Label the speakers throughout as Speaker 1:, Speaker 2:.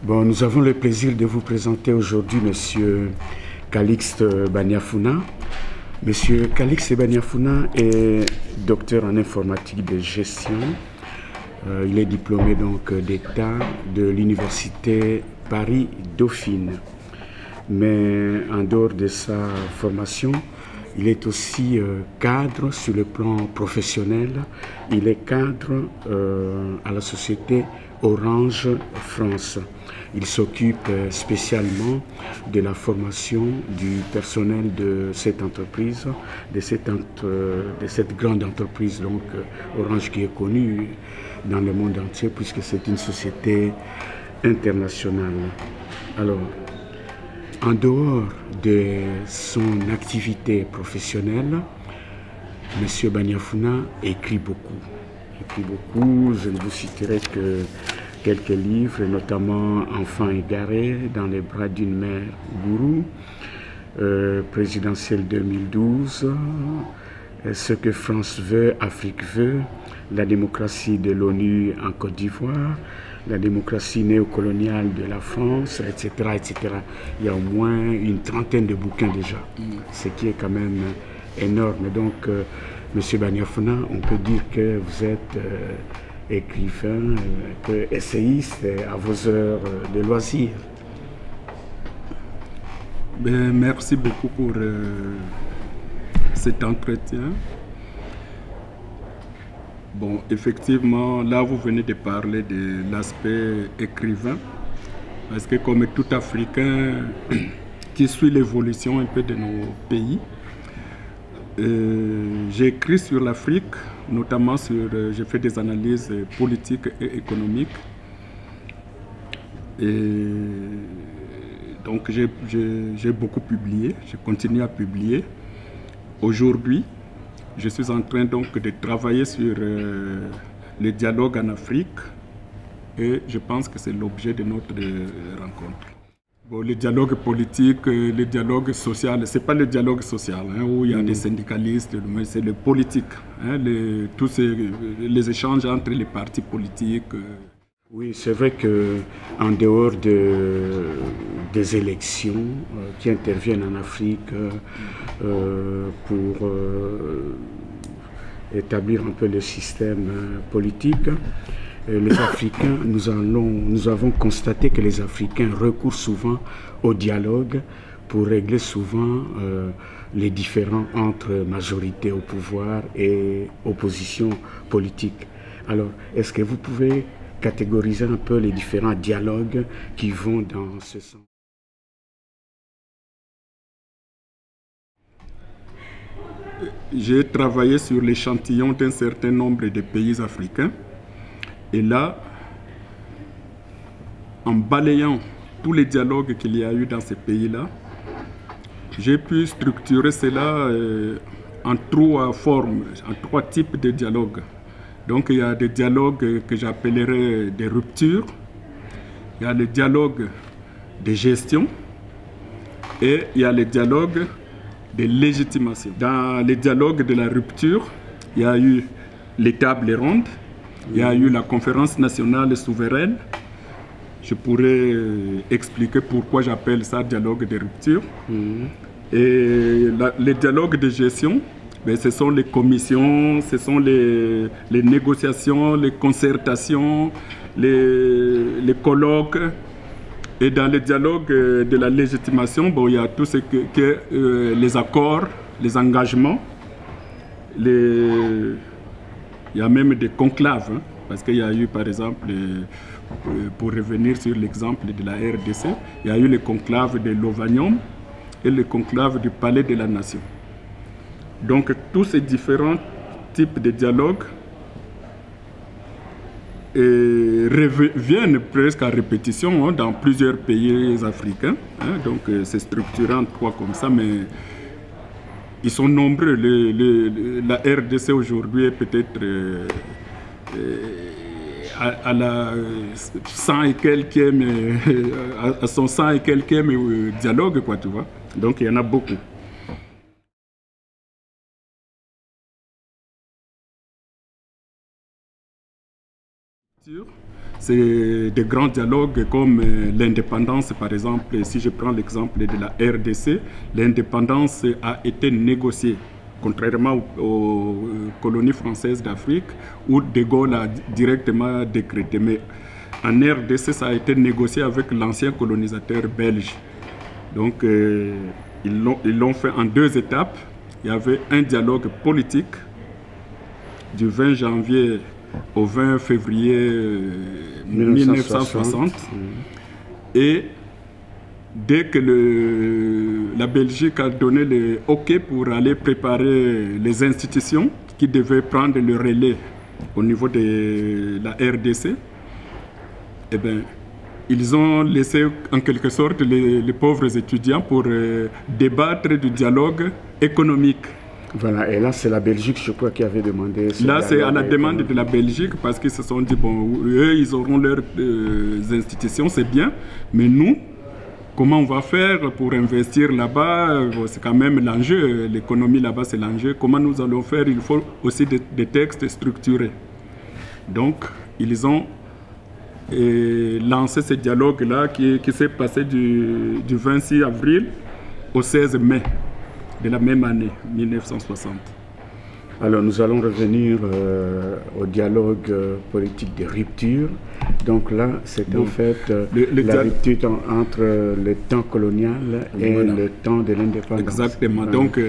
Speaker 1: Bon, nous avons le plaisir de vous présenter aujourd'hui Monsieur Calixte Baniafuna. Monsieur Calixte Baniafuna est docteur en informatique de gestion. Il est diplômé donc d'État de l'Université Paris-Dauphine. Mais en dehors de sa formation, il est aussi cadre sur le plan professionnel. Il est cadre à la société Orange France. Il s'occupe spécialement de la formation du personnel de cette entreprise, de cette grande entreprise, donc Orange, qui est connue dans le monde entier puisque c'est une société internationale. Alors, en dehors de son activité professionnelle, M. Baniafuna écrit beaucoup. Je ne vous citerai que quelques livres, notamment Enfants égarés, Dans les bras d'une mère gourou, Présidentielle 2012, Ce que France veut, Afrique veut, La démocratie de l'ONU en Côte d'Ivoire, La démocratie néocoloniale de la France, etc., etc. Il y a au moins une trentaine de bouquins déjà, ce qui est quand même énorme. Donc, Monsieur Baniafuna, on peut dire que vous êtes écrivain, essayiste à vos heures de loisirs.
Speaker 2: Ben, merci beaucoup pour cet entretien. Bon, effectivement, là, vous venez de parler de l'aspect écrivain, parce que comme tout Africain qui suit l'évolution un peu de nos pays, j'ai écrit sur l'Afrique, notamment j'ai fait des analyses politiques et économiques. Et donc j'ai beaucoup publié, je continue à publier. Aujourd'hui, je suis en train donc de travailler sur le dialogue en Afrique et je pense que c'est l'objet de notre rencontre. Bon, le dialogue politique, le dialogue social, ce n'est pas le dialogue social où il y a des syndicalistes, mais c'est le politique, tous les échanges entre les partis politiques.
Speaker 1: Oui, c'est vrai qu'en dehors des élections qui interviennent en Afrique pour établir un peu le système politique, les Africains, nous avons constaté que les Africains recourent souvent au dialogue pour régler souvent les différends entre majorité au pouvoir et opposition politique. Alors, est-ce que vous pouvez catégoriser un peu les différents dialogues qui vont dans ce sens?
Speaker 2: J'ai travaillé sur l'échantillon d'un certain nombre de pays africains. Et là, en balayant tous les dialogues qu'il y a eu dans ces pays-là, j'ai pu structurer cela en trois formes, en trois types de dialogues. Donc il y a des dialogues que j'appellerais des ruptures, il y a le dialogue de gestion et il y a le dialogue de légitimation. Dans les dialogues de la rupture, il y a eu les tables rondes, il y a eu la conférence nationale souveraine. Je pourrais expliquer pourquoi j'appelle ça dialogue de rupture. Et les dialogues de gestion, ben, ce sont les commissions, ce sont les négociations, les concertations, les colloques. Et dans le dialogue de la légitimation, bon, il y a tout ce que les accords, les engagements, il y a même des conclaves, parce qu'il y a eu, par exemple, pour revenir sur l'exemple de la RDC, il y a eu le conclave de l'Ovanium et le conclave du Palais de la Nation. Donc, tous ces différents types de dialogues viennent presque à répétition dans plusieurs pays africains. Donc, c'est structuré en trois comme ça, mais ils sont nombreux. La RDC aujourd'hui est peut-être à la 100 et quelques, à son 100 et quelques dialogue, quoi, tu vois. Donc il y en a beaucoup. c'est des grands dialogues comme l'indépendance, par exemple. Si je prends l'exemple de la RDC, l'indépendance a été négociée, contrairement aux colonies françaises d'Afrique, où De Gaulle a directement décrété. Mais en RDC, ça a été négocié avec l'ancien colonisateur belge. Donc, ils l'ont fait en 2 étapes. Il y avait un dialogue politique du 20 janvier au 20 février 1960. Et dès que la Belgique a donné le OK pour aller préparer les institutions qui devaient prendre le relais au niveau de la RDC, eh bien, ils ont laissé en quelque sorte les pauvres étudiants pour débattre du dialogue économique.
Speaker 1: Voilà, et là c'est la Belgique, je crois, qui avait demandé...
Speaker 2: Là c'est à la demande de la Belgique parce qu'ils se sont dit, bon, eux ils auront leurs institutions, c'est bien, mais nous, comment on va faire pour investir là-bas? C'est quand même l'enjeu, l'économie là-bas c'est l'enjeu. Comment nous allons faire? Il faut aussi des textes structurés. Donc, ils ont lancé ce dialogue-là qui s'est passé du 26 avril au 16 mai de la même année, 1960.
Speaker 1: Alors nous allons revenir au dialogue politique de rupture. Donc là, c'est en fait la rupture entre le temps colonial et le temps de l'indépendance.
Speaker 2: Exactement. Voilà. Donc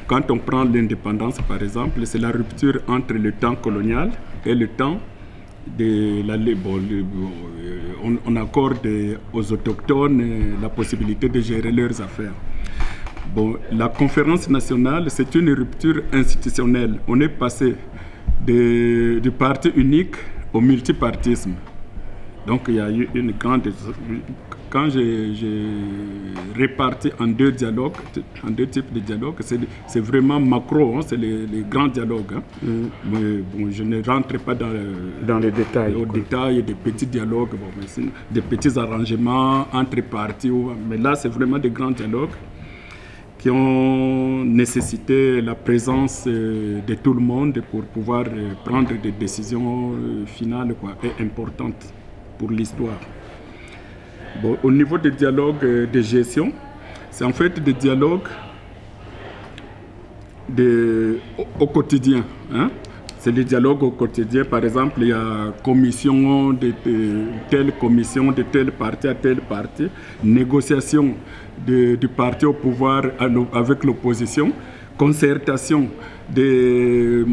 Speaker 2: quand on prend l'indépendance par exemple, c'est la rupture entre le temps colonial et le temps de la... on accorde aux autochtones la possibilité de gérer leurs affaires. Bon, la conférence nationale, c'est une rupture institutionnelle. On est passé du parti unique au multipartisme. Donc il y a eu une grande... Quand j'ai réparti en 2 dialogues, en 2 types de dialogues, c'est vraiment macro, hein, c'est les grands dialogues. Hein. Mais bon, je ne rentre pas dans
Speaker 1: les détails.
Speaker 2: Au détail des petits dialogues, bon, des petits arrangements entre partis. Mais là, c'est vraiment des grands dialogues qui ont nécessité la présence de tout le monde pour pouvoir prendre des décisions finales et importantes pour l'histoire. Bon, au niveau des dialogues de gestion, c'est en fait des dialogues au quotidien. Hein? C'est les dialogues au quotidien. Par exemple, il y a commission de telle commission, de tel parti à tel parti, négociation du parti au pouvoir avec l'opposition, concertation de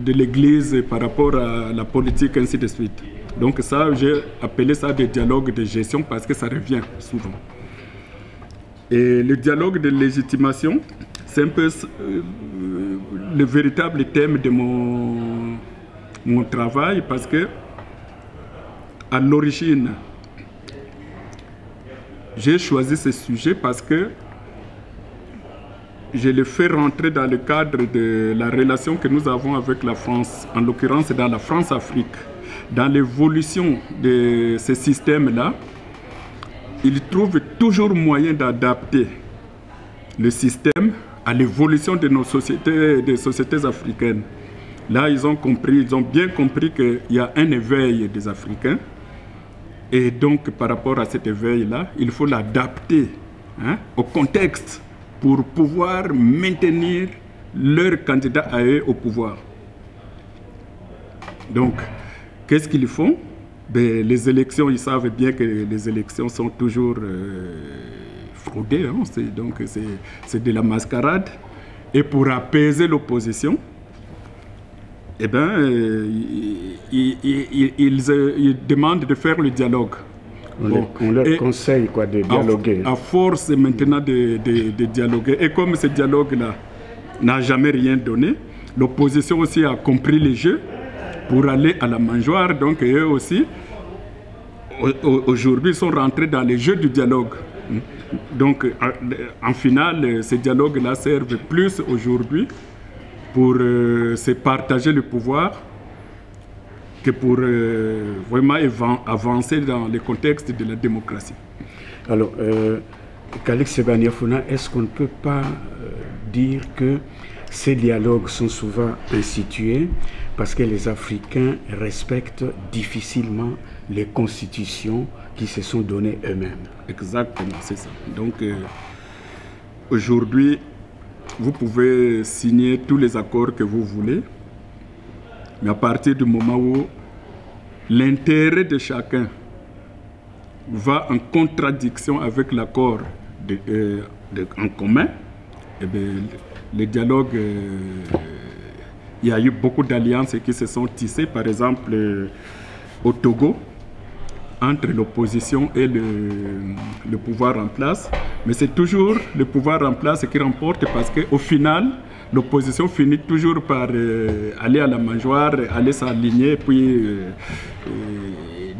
Speaker 2: l'Église par rapport à la politique, ainsi de suite. Donc ça, j'ai appelé ça des dialogues de gestion parce que ça revient souvent. Et le dialogue de légitimation, c'est un peu le véritable thème de mon travail parce que à l'origine, j'ai choisi ce sujet parce que je le fais rentrer dans le cadre de la relation que nous avons avec la France, en l'occurrence dans la France-Afrique. Dans l'évolution de ce système-là, ils trouvent toujours moyen d'adapter le système à l'évolution de nos sociétés, des sociétés africaines. Là, ils ont bien compris qu'il y a un éveil des Africains. Et donc, par rapport à cet éveil-là, il faut l'adapter au contexte pour pouvoir maintenir leur candidat à eux au pouvoir. Donc, qu'est-ce qu'ils font? Ben, les élections, ils savent bien que les élections sont toujours fraudées. Hein? Donc, c'est de la mascarade. Et pour apaiser l'opposition, eh ben, ils demandent de faire le dialogue.
Speaker 1: On leur conseille quoi, de dialoguer.
Speaker 2: À force maintenant de dialoguer. Et comme ce dialogue-là n'a jamais rien donné, l'opposition aussi a compris les jeux pour aller à la mangeoire. Donc eux aussi, aujourd'hui, sont rentrés dans les jeux du dialogue. Donc en finale, ces dialogues-là servent plus aujourd'hui pour se partager le pouvoir que pour vraiment avancer dans le contexte de la démocratie.
Speaker 1: Alors, Calixte Baniafuna, est-ce qu'on ne peut pas dire que ces dialogues sont souvent institués parce que les Africains respectent difficilement les constitutions qui se sont données eux-mêmes.
Speaker 2: Exactement, c'est ça. Donc, aujourd'hui, vous pouvez signer tous les accords que vous voulez, mais à partir du moment où l'intérêt de chacun va en contradiction avec l'accord en commun, eh bien, les dialogues, il y a eu beaucoup d'alliances qui se sont tissées, par exemple au Togo, entre l'opposition et le pouvoir en place. Mais c'est toujours le pouvoir en place qui remporte parce qu'au final, l'opposition finit toujours par aller à la mangeoire, aller s'aligner.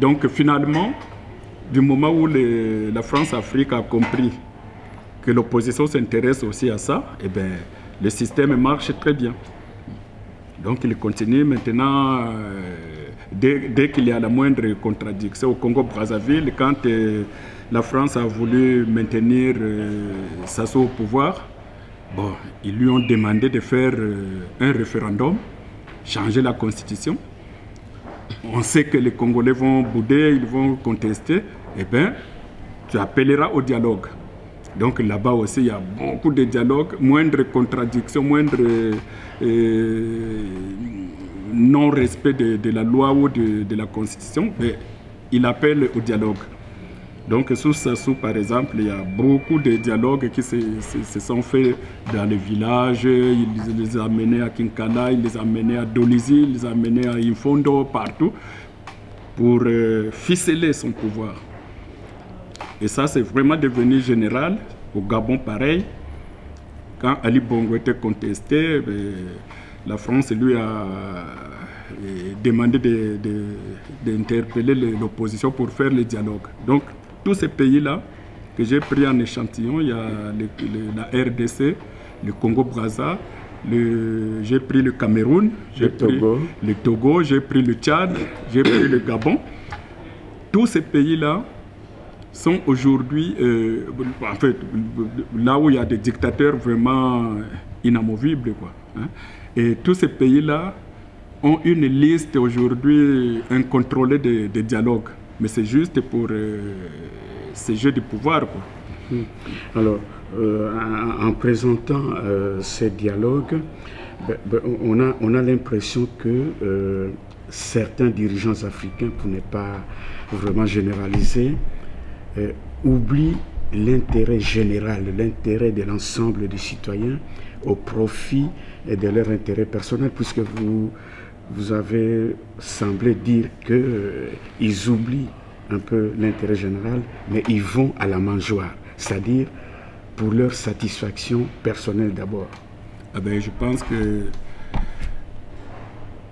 Speaker 2: Donc finalement, du moment où la France-Afrique a compris que l'opposition s'intéresse aussi à ça, eh bien, le système marche très bien. Donc il continue maintenant, dès qu'il y a la moindre contradiction au Congo-Brazzaville, quand la France a voulu maintenir Sassou au pouvoir, bon, ils lui ont demandé de faire un référendum, changer la constitution. On sait que les Congolais vont bouder, ils vont contester. Eh bien, tu appelleras au dialogue. Donc là-bas aussi, il y a beaucoup de dialogues, moindre contradiction, moindre non-respect de la loi ou de la constitution, mais il appelle au dialogue. Donc sous Sassou, par exemple, il y a beaucoup de dialogues qui se sont faits dans les villages. Il les a amenés à Kinkala, il les a amenés à Dolizy, il les a amenés à Infondo, partout, pour ficeler son pouvoir. Et ça, c'est vraiment devenu général. Au Gabon, pareil. Quand Ali Bongo était contesté, la France lui a demandé d'interpeller l'opposition pour faire le dialogue. Donc, tous ces pays-là que j'ai pris en échantillon, il y a la RDC, le Congo-Brazza, j'ai pris le Cameroun, j'ai pris le Togo, j'ai pris le Tchad, j'ai pris le Gabon. Tous ces pays-là sont aujourd'hui, en fait, là où il y a des dictateurs vraiment inamovibles, quoi, hein. Et tous ces pays-là ont une liste aujourd'hui incontrôlée de dialogues. Mais c'est juste pour ces jeux de pouvoir, quoi.
Speaker 1: Alors, en présentant ces dialogues, on a l'impression que certains dirigeants africains, pour ne pas vraiment généraliser, oublient l'intérêt général, l'intérêt de l'ensemble des citoyens au profit de leur intérêt personnel, puisque vous avez semblé dire qu'ils oublient un peu l'intérêt général, mais ils vont à la mangeoire, c'est-à-dire pour leur satisfaction personnelle d'abord.
Speaker 2: Ah ben, je pense que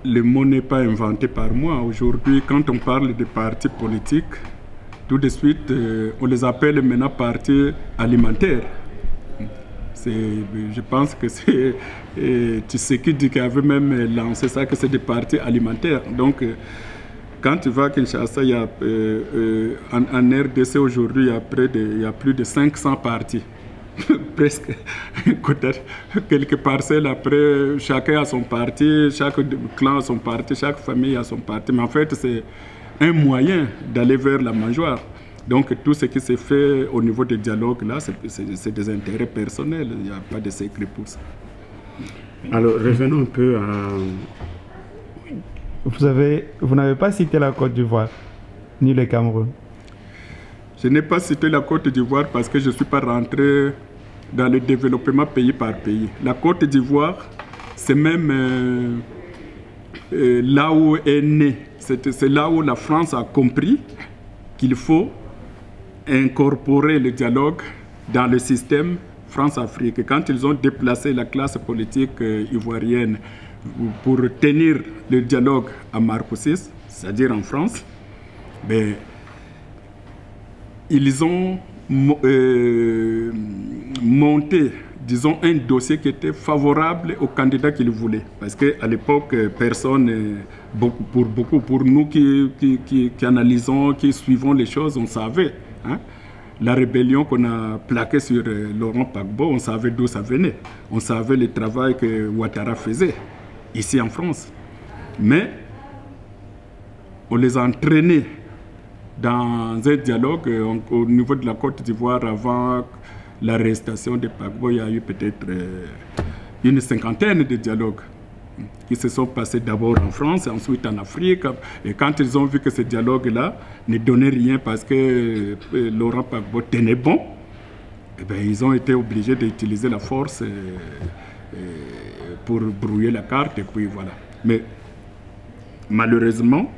Speaker 2: le mot n'est pas inventé par moi. Aujourd'hui, quand on parle de partis politiques, tout de suite, on les appelle maintenant partis alimentaires. Je pense que c'est Tshisekedi qui avait même lancé ça, que c'est des partis alimentaires. Donc, quand tu vas à Kinshasa, il y a, en RDC aujourd'hui, il y a plus de 500 partis. Presque quelques parcelles après, chacun a son parti, chaque clan a son parti, chaque famille a son parti. Mais en fait, c'est un moyen d'aller vers la mangeoire. Donc tout ce qui s'est fait au niveau des dialogues là, c'est des intérêts personnels, il n'y a pas de secret pour ça.
Speaker 1: Alors revenons un peu à...
Speaker 3: Vous n'avez pas cité la Côte d'Ivoire, ni le Cameroun.
Speaker 2: Je n'ai pas cité la Côte d'Ivoire parce que je ne suis pas rentré dans le développement pays par pays. La Côte d'Ivoire, c'est même là où est né. C'est là où la France a compris qu'il faut incorporer le dialogue dans le système France-Afrique. Quand ils ont déplacé la classe politique ivoirienne pour tenir le dialogue à Marcoussis, c'est-à-dire en France, ben, ils ont monté, disons, un dossier qui était favorable au candidat qu'ils voulaient. Parce qu'à l'époque, personne, pour nous qui analysons, qui suivons les choses, on savait, hein, la rébellion qu'on a plaquée sur Laurent Gbagbo, on savait d'où ça venait. On savait le travail que Ouattara faisait ici en France. Mais on les a entraînés dans un dialogue au niveau de la Côte d'Ivoire avant l'arrestation de Gbagbo. Il y a eu peut-être une cinquantaine de dialogues qui se sont passés d'abord en France, ensuite en Afrique. Et quand ils ont vu que ce dialogue-là ne donnait rien parce que Laurent Gbagbo tenait bon, eh bien, ils ont été obligés d'utiliser la force pour brouiller la carte. Et puis voilà. Mais malheureusement,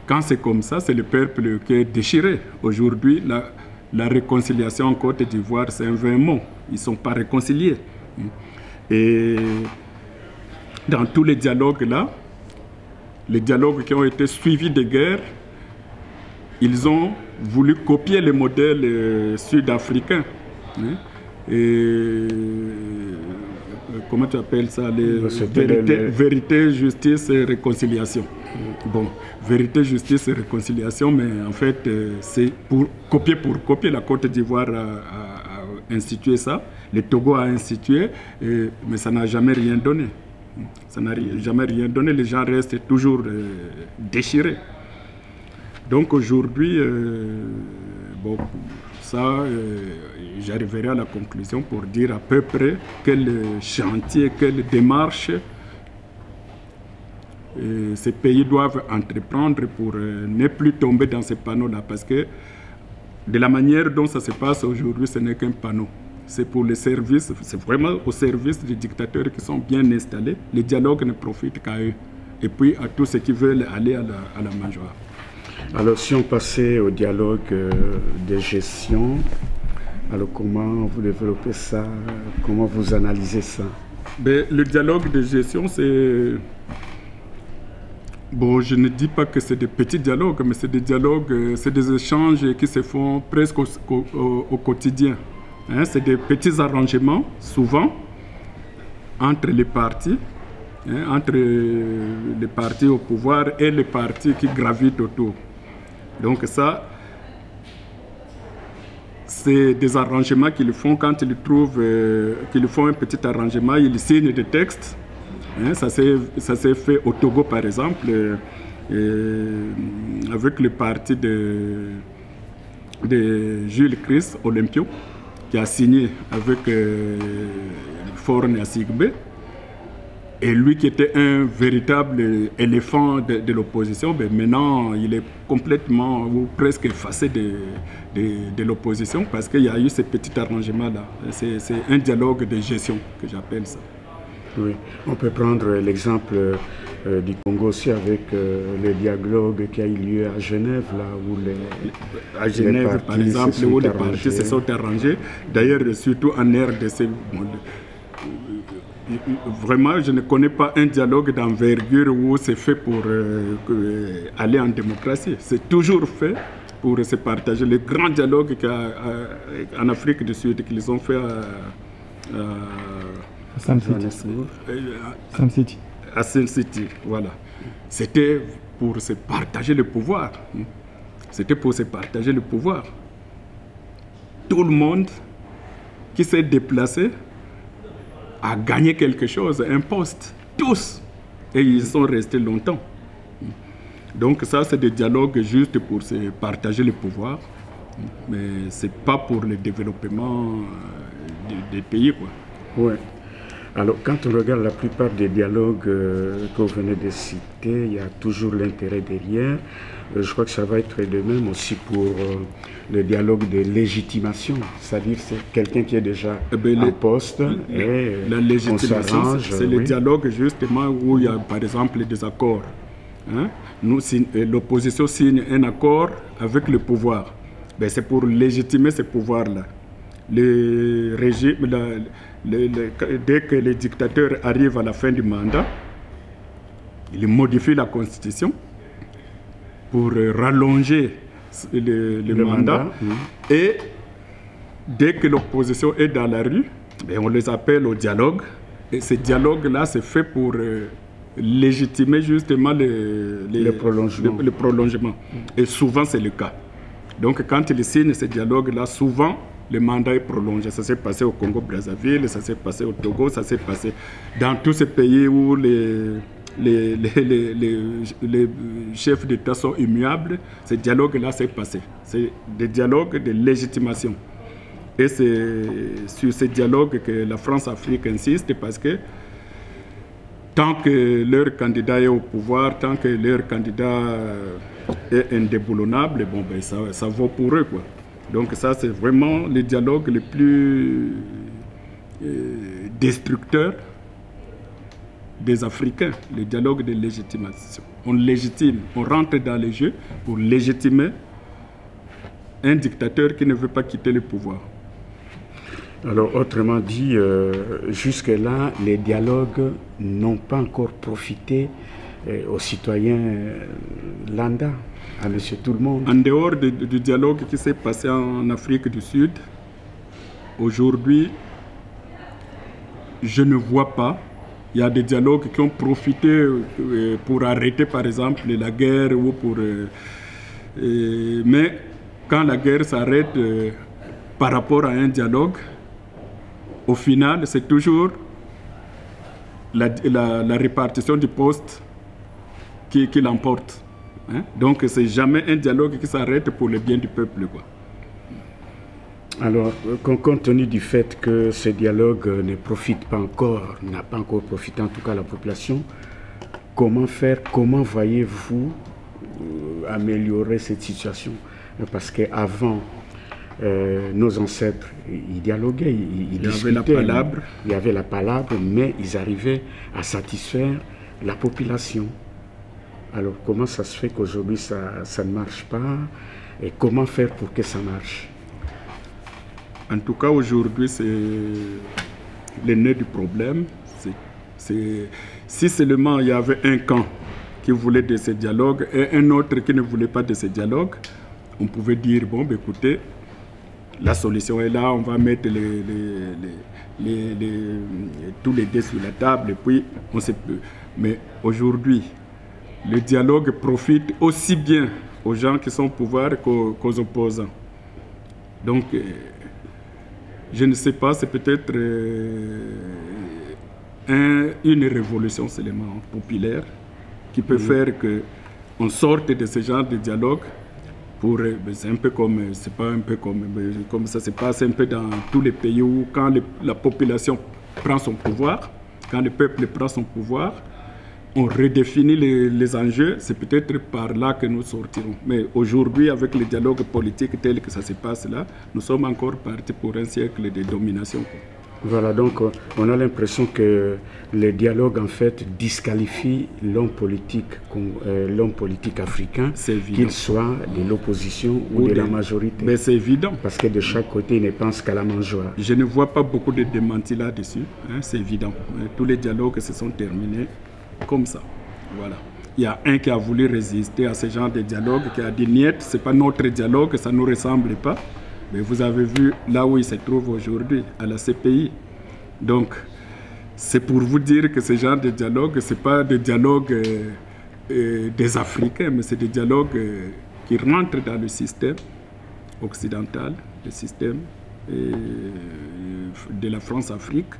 Speaker 2: quand c'est comme ça, c'est le peuple qui est déchiré. Aujourd'hui, la réconciliation en Côte d'Ivoire, c'est un vain mot. Ils ne sont pas réconciliés. Et dans tous les dialogues là, les dialogues qui ont été suivis de guerre, ils ont voulu copier les modèles sud-africains. Et comment tu appelles ça, vérité, justice et réconciliation. Bon, vérité, justice et réconciliation, mais en fait, c'est pour copier. La Côte d'Ivoire a institué ça, le Togo a institué, mais ça n'a jamais rien donné. Ça n'a jamais rien donné, les gens restent toujours déchirés. Donc aujourd'hui, bon, ça, j'arriverai à la conclusion pour dire à peu près quel chantier, quelle démarche ces pays doivent entreprendre pour ne plus tomber dans ces panneaux-là. Parce que de la manière dont ça se passe aujourd'hui, ce n'est qu'un panneau. C'est pour les services, c'est vraiment au service des dictateurs qui sont bien installés. Les dialogues ne profitent qu'à eux. Et puis à tous ceux qui veulent aller à la mangeoire.
Speaker 1: Alors si on passait au dialogue de gestion, alors comment vous développez ça? Comment vous analysez ça?
Speaker 2: Ben, le dialogue de gestion, c'est... Bon, je ne dis pas que c'est des petits dialogues, mais c'est des dialogues, c'est des échanges qui se font presque au quotidien. Hein, c'est des petits arrangements, souvent, entre les partis, entre les partis au pouvoir et les partis qui gravitent autour. Donc ça, c'est des arrangements qu'ils font quand ils trouvent qu'ils font un petit arrangement, ils signent des textes. Hein, ça s'est fait au Togo, par exemple, avec le parti de Jules Christ Olympio, qui a signé avec Faure Gnassingbe. Et lui qui était un véritable éléphant de l'opposition, ben maintenant il est complètement ou presque effacé de l'opposition parce qu'il y a eu ce petit arrangement-là. C'est un dialogue de gestion que j'appelle ça.
Speaker 1: Oui, on peut prendre l'exemple du Congo aussi avec le dialogue qui a eu lieu à Genève, là où
Speaker 2: à Genève, par exemple, où les partis se sont arrangés. D'ailleurs, surtout en RDC. Vraiment, je ne connais pas un dialogue d'envergure où c'est fait pour aller en démocratie. C'est toujours fait pour se partager. Le grand dialogue en Afrique du Sud qu'ils ont fait
Speaker 3: à Sun City.
Speaker 2: À Sun City, voilà. C'était pour se partager le pouvoir. C'était pour se partager le pouvoir. Tout le monde qui s'est déplacé a gagné quelque chose, un poste, tous. Et ils sont restés longtemps. Donc ça, c'est des dialogues juste pour se partager le pouvoir, mais ce n'est pas pour le développement des pays, quoi.
Speaker 1: Ouais. Alors, quand on regarde la plupart des dialogues que vous venez de citer, il y a toujours l'intérêt derrière. Je crois que ça va être de même aussi pour le dialogue de légitimation. C'est-à-dire c'est quelqu'un qui est déjà en poste et
Speaker 2: la légitimation, c'est le dialogue justement où il y a par exemple des accords. Hein? L'opposition signe un accord avec le pouvoir. Ben, c'est pour légitimer ce pouvoir-là. Le régime, dès que les dictateurs arrivent à la fin du mandat, ils modifient la constitution pour rallonger le mandat. Et dès que l'opposition est dans la rue, ben on les appelle au dialogue. Et ce dialogue-là, c'est fait pour légitimer justement le prolongement. Et souvent, c'est le cas. Donc quand ils signent ce dialogue-là, souvent, le mandat est prolongé. Ça s'est passé au Congo-Brazzaville, ça s'est passé au Togo, ça s'est passé dans tous ces pays où les chefs d'État sont immuables. Ce dialogue-là s'est passé. C'est des dialogues de légitimation. Et c'est sur ce dialogue que la France-Afrique insiste parce que tant que leur candidat est au pouvoir, tant que leur candidat est indéboulonnable, bon, ben ça vaut pour eux, quoi. Donc ça, c'est vraiment le dialogue le plus destructeur des Africains, le dialogue de légitimation. On légitime, on rentre dans les jeux pour légitimer un dictateur qui ne veut pas quitter le pouvoir.
Speaker 1: Alors, autrement dit, jusque-là, les dialogues n'ont pas encore profité aux citoyens lambda, à monsieur tout le monde.
Speaker 2: En dehors du dialogue qui s'est passé en Afrique du Sud, aujourd'hui, je ne vois pas. Il y a des dialogues qui ont profité pour arrêter, par exemple, la guerre ou pour... mais quand la guerre s'arrête par rapport à un dialogue, au final, c'est toujours la répartition du poste qui l'emporte. Hein? Donc, c'est jamais un dialogue qui s'arrête pour le bien du peuple, quoi.
Speaker 1: Alors, compte tenu du fait que ce dialogue ne profite pas encore, n'a pas encore profité en tout cas à la population, comment faire, comment voyez-vous améliorer cette situation? Parce qu'avant, nos ancêtres, ils dialoguaient, ils discutaient, il y avait la palabre, mais ils arrivaient à satisfaire la population. Alors, comment ça se fait qu'aujourd'hui ça ne marche pas? Et comment faire pour que ça marche?
Speaker 2: En tout cas, aujourd'hui, c'est le nœud du problème. Si seulement il y avait un camp qui voulait de ce dialogue et un autre qui ne voulait pas de ce dialogue, on pouvait dire, bon, ben, écoutez, la solution est là, on va mettre tous les dés sur la table et puis on se peut. Mais aujourd'hui, le dialogue profite aussi bien aux gens qui sont au pouvoir qu'aux opposants. Donc, je ne sais pas, c'est peut-être une révolution seulement populaire qui peut faire qu'on sorte de ce genre de dialogue. C'est un peu comme, c'est pas un peu comme ça se passe un peu dans tous les pays où quand la population prend son pouvoir, quand le peuple prend son pouvoir, on redéfinit les enjeux, c'est peut-être par là que nous sortirons. Mais aujourd'hui, avec le dialogue politique tel que ça se passe là, nous sommes encore partis pour un siècle de domination.
Speaker 1: Voilà, donc on a l'impression que le dialogue en fait disqualifie l'homme politique africain, qu'il soit de l'opposition ou de la majorité.
Speaker 2: Mais c'est évident.
Speaker 1: Parce que de chaque côté, il ne pense qu'à la mangeoire.
Speaker 2: Je ne vois pas beaucoup de démentis là-dessus, hein, c'est évident. Tous les dialogues se sont terminés comme ça. Voilà. Il y a un qui a voulu résister à ce genre de dialogue, qui a dit niet, ce n'est pas notre dialogue, ça ne nous ressemble pas. Mais vous avez vu là où il se trouve aujourd'hui, à la CPI. Donc, c'est pour vous dire que ce genre de dialogue, ce n'est pas des dialogues des Africains, mais c'est des dialogues qui rentrent dans le système occidental, le système de la France-Afrique.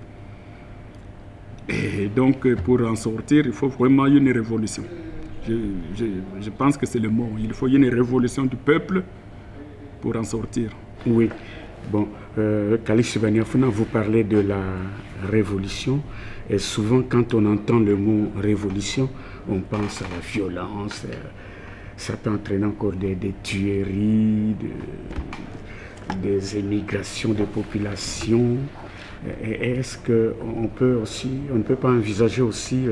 Speaker 2: Et donc, pour en sortir, il faut vraiment une révolution. Je pense que c'est le mot. Il faut une révolution du peuple pour en sortir.
Speaker 1: Oui. Bon, Calixte Baniafuna, vous parlez de la révolution. Et souvent, quand on entend le mot révolution, on pense à la violence. Ça peut entraîner encore des tueries, des émigrations de populations. Est-ce qu'on peut aussi, on ne peut pas envisager aussi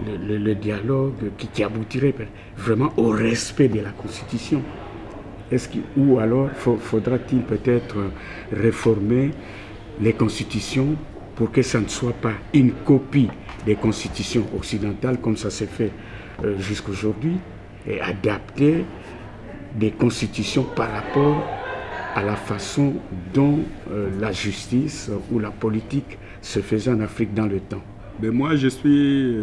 Speaker 1: le dialogue qui aboutirait vraiment au respect de la Constitution? Ou alors faudra-t-il peut-être réformer les constitutions pour que ça ne soit pas une copie des constitutions occidentales comme ça s'est fait jusqu'aujourd'hui, et adapter des constitutions par rapport à la façon dont la justice ou la politique se faisait en Afrique dans le temps?
Speaker 2: Mais moi, je suis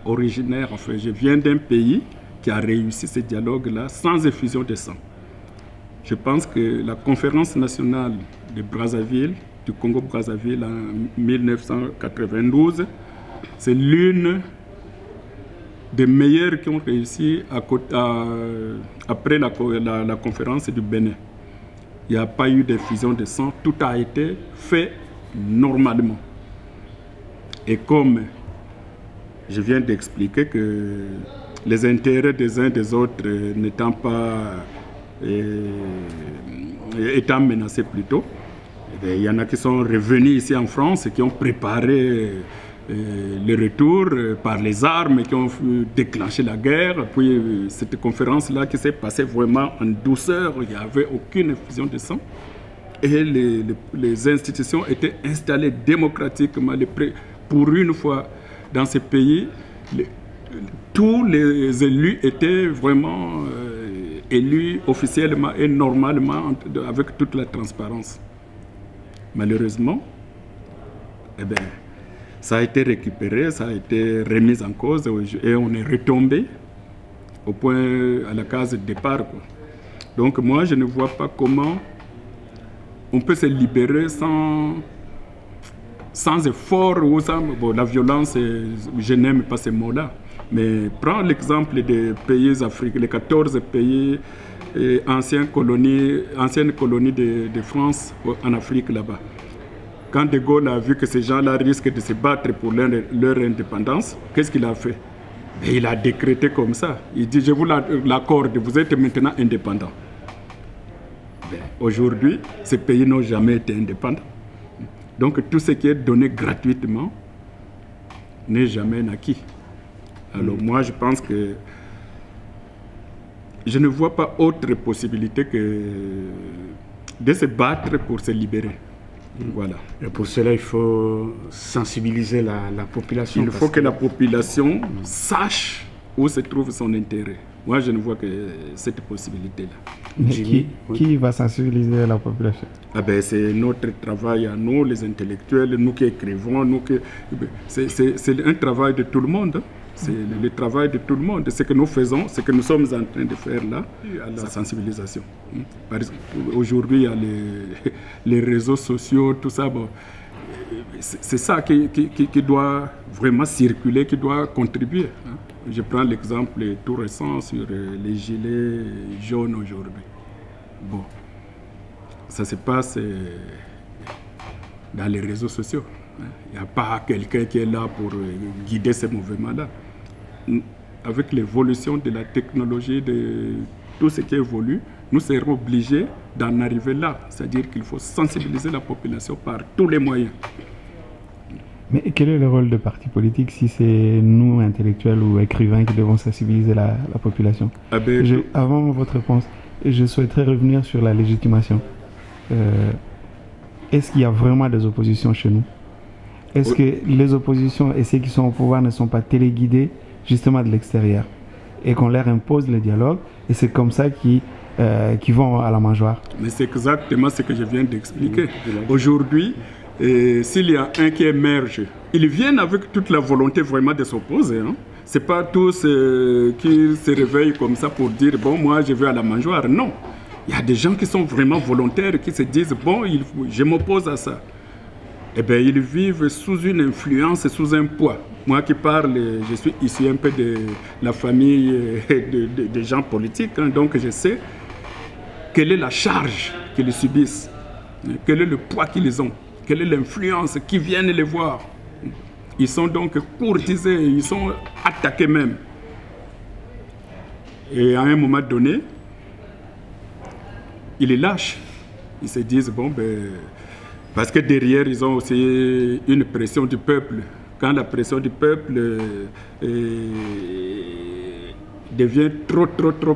Speaker 2: originaire, enfin, je viens d'un pays qui qui a réussi ce dialogue-là sans effusion de sang. Je pense que la conférence nationale de Brazzaville, du Congo-Brazzaville en 1992, c'est l'une des meilleures qui ont réussi après la conférence du Bénin. Il n'y a pas eu d'effusion de sang, tout a été fait normalement. Et comme je viens d'expliquer que les intérêts des uns des autres n'étant pas étant menacés plutôt, il y en a qui sont revenus ici en France et qui ont préparé le retour par les armes, qui ont déclenché la guerre. Puis cette conférence-là qui s'est passée vraiment en douceur, il n'y avait aucune effusion de sang. Et les institutions étaient installées démocratiquement. Pour une fois dans ces pays, tous les élus étaient vraiment élus officiellement et normalement avec toute la transparence. Malheureusement, eh bien, ça a été récupéré, ça a été remis en cause et on est retombé au point, à la case de départ, quoi. Donc moi, je ne vois pas comment on peut se libérer sans effort ou sans... Bon, la violence, je n'aime pas ces mots-là. Mais prends l'exemple des pays africains, les 14 pays anciennes colonies de France en Afrique là-bas. Quand De Gaulle a vu que ces gens-là risquent de se battre pour leur indépendance, qu'est-ce qu'il a fait? Et il a décrété comme ça. Il dit, je vous l'accorde, vous êtes maintenant indépendants. Aujourd'hui, ces pays n'ont jamais été indépendants. Donc tout ce qui est donné gratuitement n'est jamais acquis. Alors moi, je pense que je ne vois pas autre possibilité que de se battre pour se libérer. Voilà.
Speaker 1: Et pour cela, il faut sensibiliser la population.
Speaker 2: Il faut que la population sache où se trouve son intérêt. Moi, je ne vois que cette possibilité-là.
Speaker 3: Mais qui va sensibiliser la population?
Speaker 2: Ah ben, c'est notre travail à nous, les intellectuels, nous qui écrivons. C'est un travail de tout le monde. C'est le travail de tout le monde. Ce que nous faisons, ce que nous sommes en train de faire là, la sensibilisation. Par exemple, aujourd'hui, il y a les réseaux sociaux, tout ça. Bon, c'est ça qui doit vraiment circuler, qui doit contribuer. Je prends l'exemple tout récent sur les gilets jaunes aujourd'hui. Bon, ça se passe dans les réseaux sociaux. Il n'y a pas quelqu'un qui est là pour guider ces mouvements-là. Avec l'évolution de la technologie, de tout ce qui évolue, nous serons obligés d'en arriver là. C'est-à-dire qu'il faut sensibiliser la population par tous les moyens.
Speaker 3: Mais quel est le rôle de partis politiques si c'est nous, intellectuels ou écrivains, qui devons sensibiliser la population? Avant votre réponse, je souhaiterais revenir sur la légitimation. Est-ce qu'il y a vraiment des oppositions chez nous? Est-ce que les oppositions et ceux qui sont au pouvoir ne sont pas téléguidés justement de l'extérieur et qu'on leur impose le dialogue et c'est comme ça qu'ils vont à la mangeoire? Mais
Speaker 2: c'est exactement ce que je viens d'expliquer. Aujourd'hui, s'il y a un qui émerge, ils viennent avec toute la volonté vraiment de s'opposer. Hein. Ce n'est pas tous qui se réveillent comme ça pour dire « bon, moi je vais à la mangeoire ». Non, il y a des gens qui sont vraiment volontaires, qui se disent « bon, je m'oppose à ça ». Eh bien, ils vivent sous une influence, sous un poids. Moi qui parle, je suis issu un peu de la famille des gens politiques, hein, donc je sais quelle est la charge qu'ils subissent, quel est le poids qu'ils ont, quelle est l'influence, qui viennent les voir. Ils sont donc courtisés, ils sont attaqués même. Et à un moment donné, ils les lâchent. Ils se disent, bon, ben... Parce que derrière, ils ont aussi une pression du peuple. Quand la pression du peuple devient trop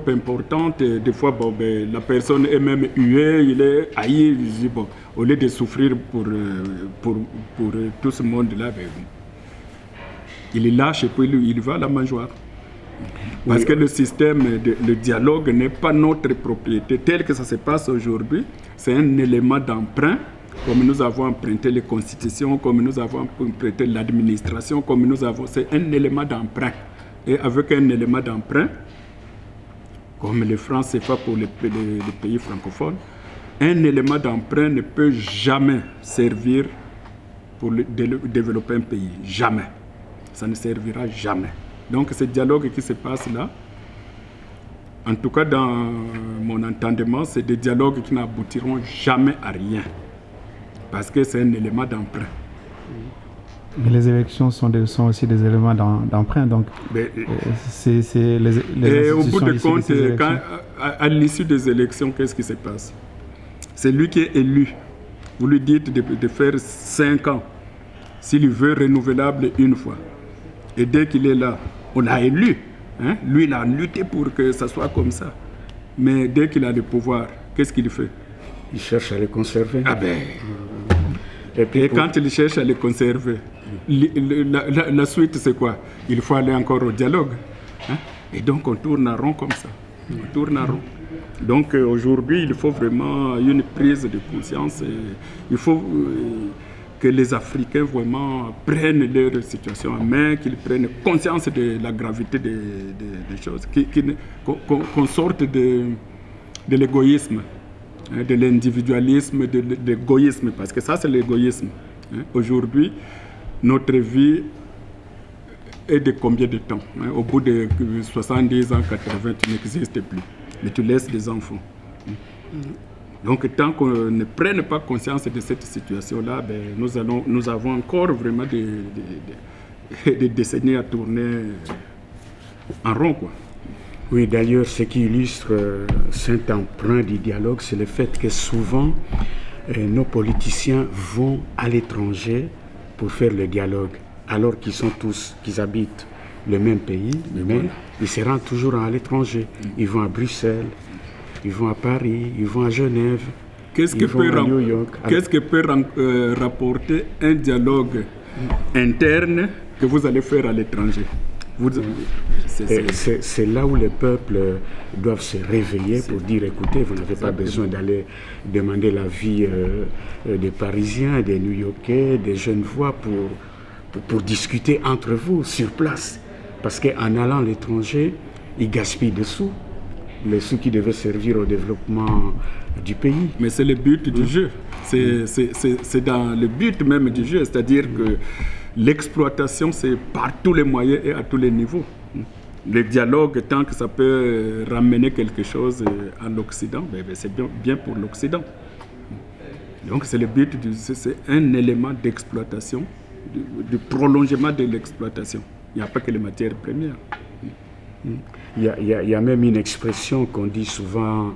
Speaker 2: importante, des fois, bon, ben, la personne est même huée, il est haï. Bon, au lieu de souffrir pour tout ce monde-là, ben, il lâche et puis il va à la mangeoire. Parce que le système, le dialogue n'est pas notre propriété. Tel que ça se passe aujourd'hui, c'est un élément d'emprunt. Comme nous avons emprunté les constitutions, comme nous avons emprunté l'administration, comme nous avons... C'est un élément d'emprunt. Et avec un élément d'emprunt, comme le franc CFA pour les pays francophones, un élément d'emprunt ne peut jamais servir pour développer un pays. Jamais. Ça ne servira jamais. Donc ce dialogue qui se passe là, en tout cas dans mon entendement, c'est des dialogues qui n'aboutiront jamais à rien. Parce que c'est un élément d'emprunt.
Speaker 3: Mais les élections sont aussi des éléments d'emprunt. Donc, c'est les
Speaker 2: et au bout de compte, à l'issue des élections, qu'est-ce qui se passe? C'est lui qui est élu. Vous lui dites de faire 5 ans. S'il veut renouvelable une fois. Et dès qu'il est là, on l'a élu. Hein? Lui, il a lutté pour que ça soit comme ça. Mais dès qu'il a le pouvoir, qu'est-ce qu'il fait?
Speaker 1: Il cherche à les conserver.
Speaker 2: Ah ben. Et quand il cherche à les conserver, la suite c'est quoi? Il faut aller encore au dialogue. Hein? Et donc on tourne en rond comme ça. On tourne en rond. Donc aujourd'hui, il faut vraiment une prise de conscience. Et il faut que les Africains vraiment prennent leur situation en main, qu'ils prennent conscience de la gravité des choses, qu'on sorte de l'égoïsme, hein, de l'individualisme, de l'égoïsme, parce que ça c'est l'égoïsme. Hein. Aujourd'hui, notre vie est de combien de temps? Hein? Au bout de 70 ans, 80, tu n'existes plus, mais tu laisses des enfants. Donc, tant qu'on ne prenne pas conscience de cette situation-là, ben, nous avons encore vraiment des décennies à tourner en rond, quoi.
Speaker 1: Oui, d'ailleurs, ce qui illustre cet emprunt du dialogue, c'est le fait que souvent, nos politiciens vont à l'étranger pour faire le dialogue, alors qu'ils habitent le même pays, mais ils se rendent toujours à l'étranger. Ils vont à Bruxelles, ils vont à Paris, ils vont à Genève, ils vont à New York.
Speaker 2: Qu'est-ce que peut rapporter un dialogue interne que vous allez faire à l'étranger?
Speaker 1: C'est là où les peuples doivent se réveiller pour dire, écoutez, vous n'avez pas besoin d'aller demander l'avis des Parisiens, des New-Yorkais, des Genevois pour discuter entre vous sur place. Parce qu'en allant à l'étranger, ils gaspillent des sous. Les sous qui devaient servir au développement du pays.
Speaker 2: Mais c'est le but du jeu. C'est dans le but même du jeu. C'est-à-dire que l'exploitation, c'est par tous les moyens et à tous les niveaux. Le dialogue, tant que ça peut ramener quelque chose en Occident, c'est bien pour l'Occident. Donc c'est le but, c'est un élément d'exploitation, du prolongement de l'exploitation. Il n'y a pas que les matières premières.
Speaker 1: Il y a même une expression qu'on dit souvent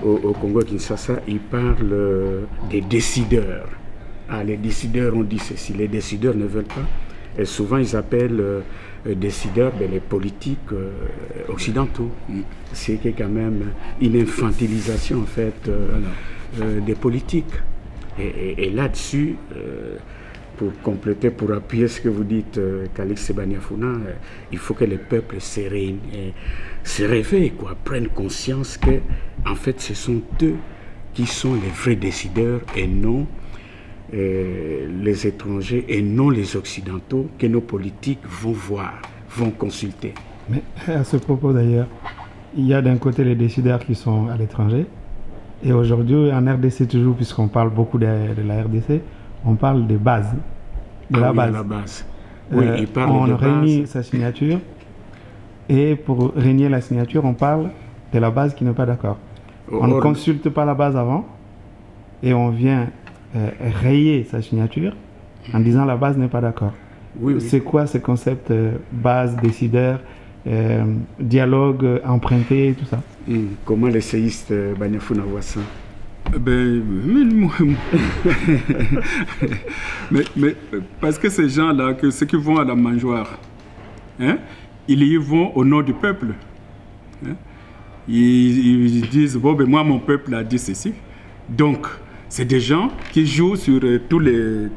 Speaker 1: au Congo-Kinshasa, ils parlent des décideurs. Ah, les décideurs ont dit ceci, les décideurs ne veulent pas. Et souvent ils appellent décideurs les politiques occidentaux. C'est quand même une infantilisation en fait des politiques. Et là-dessus, pour compléter, pour appuyer ce que vous dites, Calixte Baniafuna, il faut que les peuples se réveillent, quoi, prennent conscience que, en fait, ce sont eux qui sont les vrais décideurs et non les étrangers et non les occidentaux que nos politiques vont voir, vont consulter.
Speaker 3: Mais à ce propos d'ailleurs, il y a d'un côté les décideurs qui sont à l'étranger et aujourd'hui en RDC toujours, puisqu'on parle beaucoup de la RDC, on parle des bases, de la base.
Speaker 1: Oui,
Speaker 3: on réunit sa signature et pour régner la signature, on parle de la base qui n'est pas d'accord. On ne consulte pas la base avant et on vient rayer sa signature en disant la base n'est pas d'accord. Oui. C'est quoi ce concept base, décideur, dialogue emprunté, tout ça?
Speaker 1: Comment l'essayiste Baniafuna voit ça?
Speaker 2: Mais parce que ces gens-là, ceux qui vont à la mangeoire, hein, ils y vont au nom du peuple. Hein. Ils disent, bon, moi, mon peuple a dit ceci. Donc, c'est des gens qui jouent sur tous les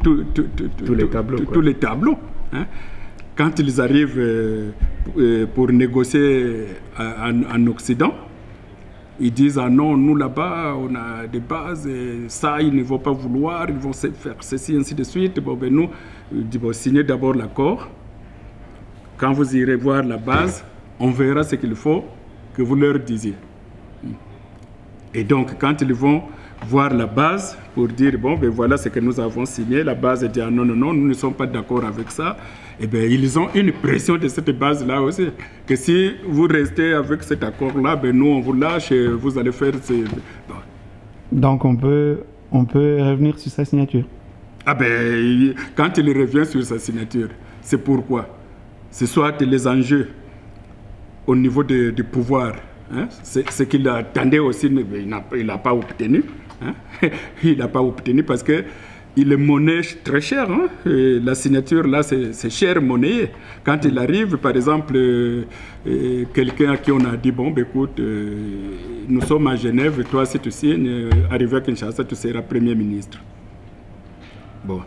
Speaker 2: tableaux. Hein. Quand ils arrivent pour négocier en Occident, ils disent, ah non, nous là-bas, on a des bases, ça, ils ne vont pas vouloir, ils vont faire ceci, ainsi de suite. Bon, nous, signez d'abord l'accord. Quand vous irez voir la base, on verra ce qu'il faut que vous leur disiez. Et donc, quand ils vont voir la base pour dire, bon, ben voilà ce que nous avons signé, la base dit, ah, non, non, non, nous ne sommes pas d'accord avec ça, et bien, ils ont une pression de cette base-là aussi, que si vous restez avec cet accord-là, ben nous, on vous lâche et vous allez faire... Bon.
Speaker 3: Donc, on peut revenir sur sa signature.
Speaker 2: Ah ben, quand il revient sur sa signature, c'est pourquoi? C'est soit les enjeux au niveau du pouvoir, hein, ce qu'il attendait aussi, il n'a pas obtenu. Hein, il n'a pas obtenu parce que il est monnaie très cher. Hein, et la signature, là, c'est cher monnaie. Quand il arrive, par exemple, quelqu'un à qui on a dit, bon, ben, écoute, nous sommes à Genève, toi, si tu signes, arrivé à Kinshasa, tu seras Premier ministre. Bon.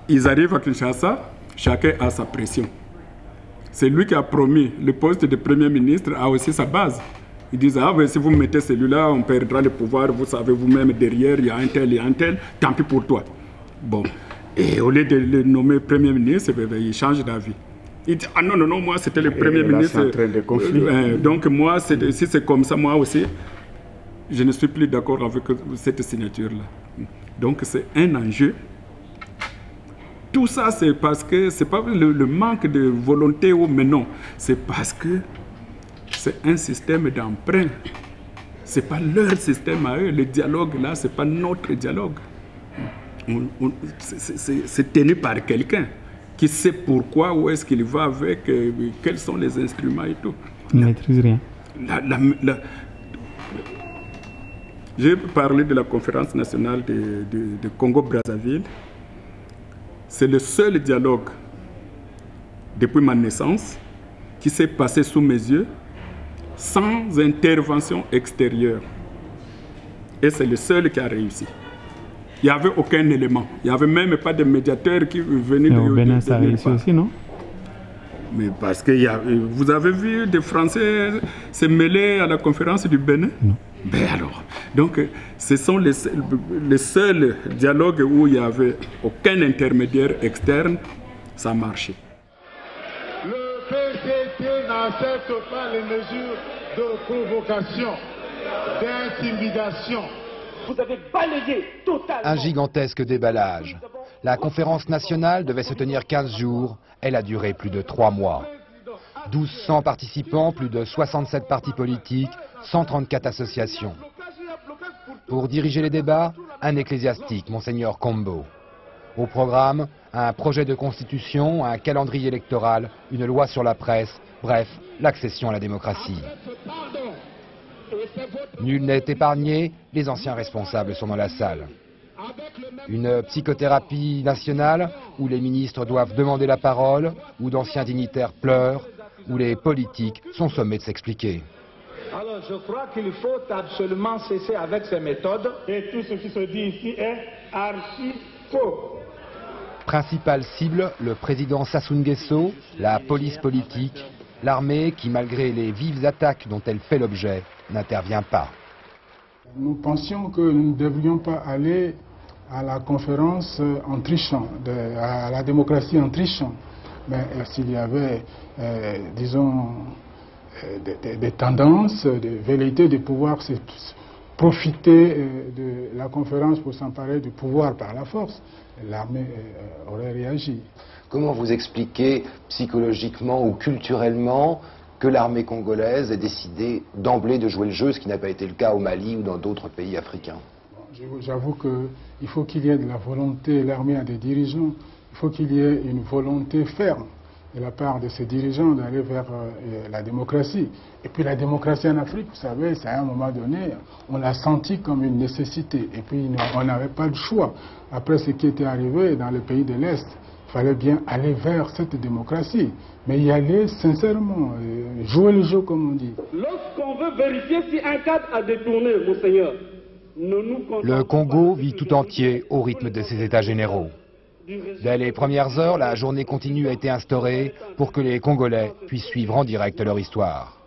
Speaker 2: Ils arrivent à Kinshasa, chacun a sa pression. C'est lui qui a promis le poste de Premier ministre a aussi sa base. Ils disent, ah, ben, si vous mettez celui-là, on perdra le pouvoir, vous savez vous-même, derrière, il y a un tel, tant pis pour toi. Bon. Et au lieu de le nommer Premier ministre, ben, il change d'avis. Il dit, ah non, non, non, moi, c'était le Premier ministre.
Speaker 1: En train de conflit.
Speaker 2: Donc, moi, si c'est comme ça, moi aussi, je ne suis plus d'accord avec cette signature-là. Donc, c'est un enjeu. Tout ça, c'est parce que, c'est pas le manque de volonté, mais non. C'est parce que c'est un système d'emprunt. Ce n'est pas leur système à eux. Le dialogue, là, ce n'est pas notre dialogue. C'est tenu par quelqu'un qui sait pourquoi, où est-ce qu'il va avec, quels sont les instruments et tout.
Speaker 3: Il ne maîtrise rien.
Speaker 2: J'ai parlé de la conférence nationale de Congo-Brazzaville. C'est le seul dialogue depuis ma naissance qui s'est passé sous mes yeux sans intervention extérieure. Et c'est le seul qui a réussi. Il n'y avait aucun élément. Il n'y avait même pas de médiateur qui venait de...
Speaker 3: Au Bénin, ça a réussi aussi, non?
Speaker 2: Mais parce que vous avez vu des Français se mêler à la conférence du Bénin?
Speaker 3: Non.
Speaker 2: Ben alors, donc ce sont les seuls dialogues où il n'y avait aucun intermédiaire externe, ça marchait.
Speaker 4: Le PCT n'accepte pas les mesures de provocation, d'intimidation.
Speaker 5: Vous avez balayé totalement.
Speaker 6: Un gigantesque déballage. La conférence nationale devait se tenir 15 jours. Elle a duré plus de 3 mois. 1200 participants, plus de 67 partis politiques, 134 associations. Pour diriger les débats, un ecclésiastique, Monseigneur Kombo. Au programme, un projet de constitution, un calendrier électoral, une loi sur la presse, bref, l'accession à la démocratie. Nul n'est épargné, les anciens responsables sont dans la salle. Une psychothérapie nationale où les ministres doivent demander la parole, où d'anciens dignitaires pleurent, où les politiques sont sommés de s'expliquer.
Speaker 7: Alors je crois qu'il faut absolument cesser avec ces méthodes.
Speaker 4: Et tout ce qui se dit ici est archi faux.
Speaker 6: Principale cible, le président Sassou Nguesso, la police politique, l'armée qui, malgré les vives attaques dont elle fait l'objet, n'intervient pas.
Speaker 8: Nous pensions que nous ne devrions pas aller à la conférence en trichant, à la démocratie en trichant. Mais s'il y avait, disons, des tendances, des velléités de pouvoir profiter de la conférence pour s'emparer du pouvoir par la force, l'armée aurait réagi.
Speaker 9: Comment vous expliquez psychologiquement ou culturellement que l'armée congolaise ait décidé d'emblée de jouer le jeu, ce qui n'a pas été le cas au Mali ou dans d'autres pays africains?
Speaker 8: J'avoue qu'il faut qu'il y ait de la volonté, l'armée a des dirigeants, il faut qu'il y ait une volonté ferme de la part de ces dirigeants d'aller vers la démocratie. Et puis la démocratie en Afrique, vous savez, c'est à un moment donné, on l'a senti comme une nécessité. Et puis on n'avait pas de choix. Après ce qui était arrivé dans les pays de l'Est, il fallait bien aller vers cette démocratie. Mais y aller sincèrement, jouer le jeu comme on dit.
Speaker 5: Lorsqu'on veut vérifier si un cadre a détourné, monseigneur,
Speaker 6: le Congo vit tout entier au rythme de ses états généraux. Dès les premières heures, la journée continue a été instaurée pour que les Congolais puissent suivre en direct leur histoire.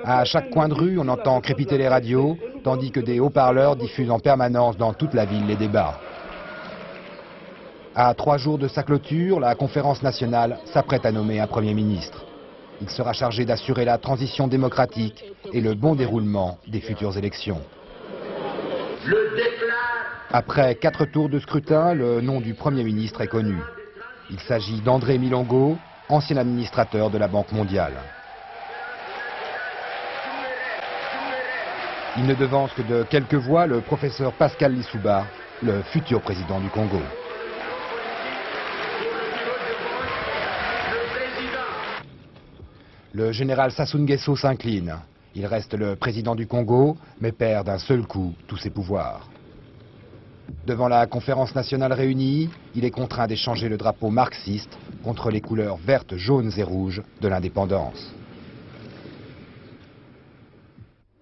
Speaker 6: À chaque coin de rue, on entend crépiter les radios, tandis que des haut-parleurs diffusent en permanence dans toute la ville les débats. À 3 jours de sa clôture, la conférence nationale s'apprête à nommer un Premier ministre. Il sera chargé d'assurer la transition démocratique et le bon déroulement des futures élections. Après 4 tours de scrutin, le nom du Premier ministre est connu. Il s'agit d'André Milongo, ancien administrateur de la Banque mondiale. Il ne devance que de quelques voix le professeur Pascal Lissouba, le futur président du Congo. Le général Sassou Nguesso s'incline. Il reste le président du Congo, mais perd d'un seul coup tous ses pouvoirs. Devant la conférence nationale réunie, il est contraint d'échanger le drapeau marxiste contre les couleurs vertes, jaunes et rouges de l'indépendance.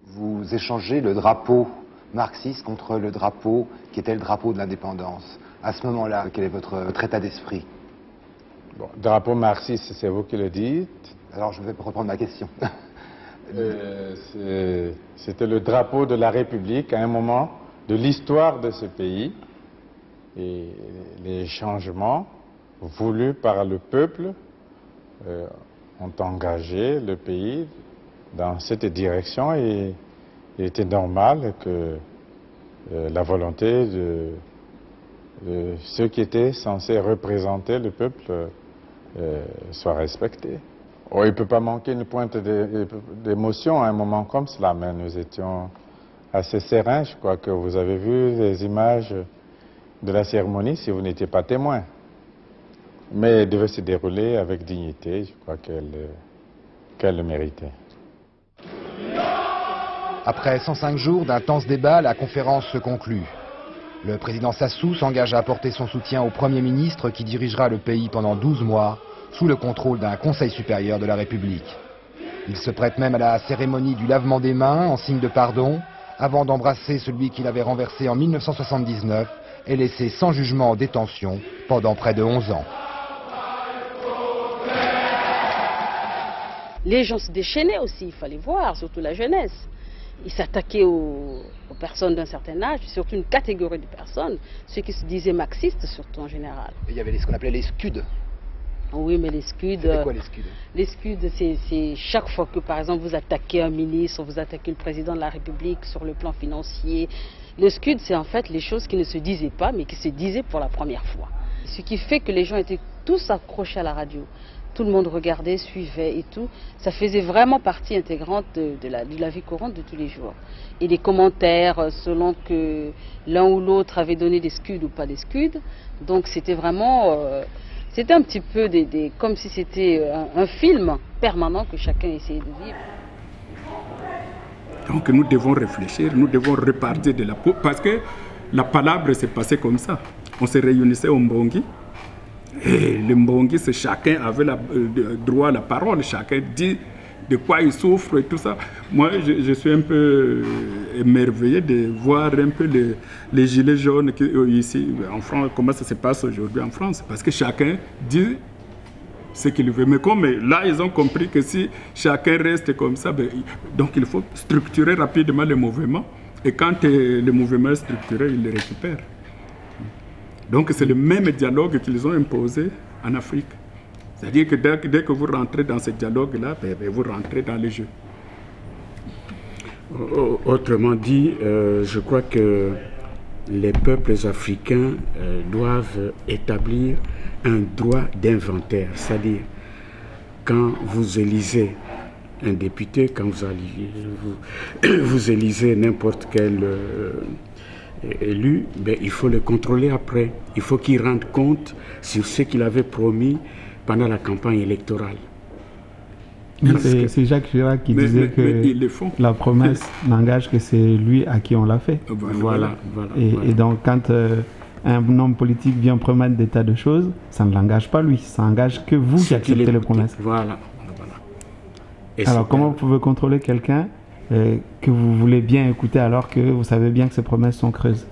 Speaker 9: Vous échangez le drapeau marxiste contre le drapeau qui était le drapeau de l'indépendance. À ce moment-là, quel est votre état d'esprit?
Speaker 10: Bon, drapeau marxiste, c'est vous qui le dites.
Speaker 9: Alors je vais reprendre ma question.
Speaker 10: C'était le drapeau de la République à un moment de l'histoire de ce pays. Et les changements voulus par le peuple ont engagé le pays dans cette direction et il était normal que la volonté de ceux qui étaient censés représenter le peuple soit respectée. Oh, il ne peut pas manquer une pointe d'émotion à un moment comme cela, mais nous étions assez sereins. Je crois que vous avez vu les images de la cérémonie si vous n'étiez pas témoin. Mais elle devait se dérouler avec dignité, je crois qu'elle le méritait.
Speaker 6: Après 105 jours d'intenses débats, la conférence se conclut. Le président Sassou s'engage à apporter son soutien au Premier ministre qui dirigera le pays pendant 12 mois sous le contrôle d'un Conseil supérieur de la République. Il se prête même à la cérémonie du lavement des mains en signe de pardon avant d'embrasser celui qu'il avait renversé en 1979 et laissé sans jugement en détention pendant près de 11 ans.
Speaker 11: Les gens se déchaînaient aussi, il fallait voir, surtout la jeunesse. Ils s'attaquaient aux personnes d'un certain âge, surtout une catégorie de personnes, ceux qui se disaient marxistes surtout en général.
Speaker 6: Et il y avait ce qu'on appelait les scuds.
Speaker 11: Oui, mais les scuds...
Speaker 6: C'était quoi les scuds?
Speaker 11: Les scuds, c'est chaque fois que par exemple vous attaquez un ministre, vous attaquez le président de la République sur le plan financier. Le scud, c'est en fait les choses qui ne se disaient pas, mais qui se disaient pour la première fois. Ce qui fait que les gens étaient tous accrochés à la radio. Tout le monde regardait, suivait et tout. Ça faisait vraiment partie intégrante de la vie courante de tous les jours. Et les commentaires, selon que l'un ou l'autre avait donné des scuds ou pas des scuds. Donc c'était vraiment... c'était un petit peu comme si c'était un film permanent que chacun essayait de vivre.
Speaker 2: Donc nous devons réfléchir, nous devons repartir de la peau, parce que la palabre s'est passée comme ça. On se réunissait au Mbongi. Et le Mbongi, chacun avait le droit à la parole, chacun dit de quoi il souffre et tout ça. Moi, je suis un peu émerveillé de voir un peu les gilets jaunes ici en France, comment ça se passe aujourd'hui en France. Parce que chacun dit ce qu'il veut. Mais comme là, ils ont compris que si chacun reste comme ça, donc il faut structurer rapidement le mouvement. Et quand le mouvement est structuré, il le récupère. Donc c'est le même dialogue qu'ils ont imposé en Afrique. C'est-à-dire que dès que vous rentrez dans ce dialogue-là, vous rentrez dans le jeu.
Speaker 1: Autrement dit, je crois que les peuples africains doivent établir un droit d'inventaire. C'est-à-dire, quand vous élisez un député, quand vous élisez n'importe quel... élu, il faut le contrôler après. Il faut qu'il rende compte sur ce qu'il avait promis pendant la campagne électorale.
Speaker 3: C'est Jacques Chirac qui disait que la promesse n'engage que c'est lui à qui on l'a fait.
Speaker 1: Voilà.
Speaker 3: Et donc quand un homme politique vient promettre des tas de choses, ça ne l'engage pas lui, ça engage que vous qui acceptez les promesses.
Speaker 1: Voilà.
Speaker 3: Alors comment vous pouvez contrôler quelqu'un que vous voulez bien écouter alors que vous savez bien que ces promesses sont creuses?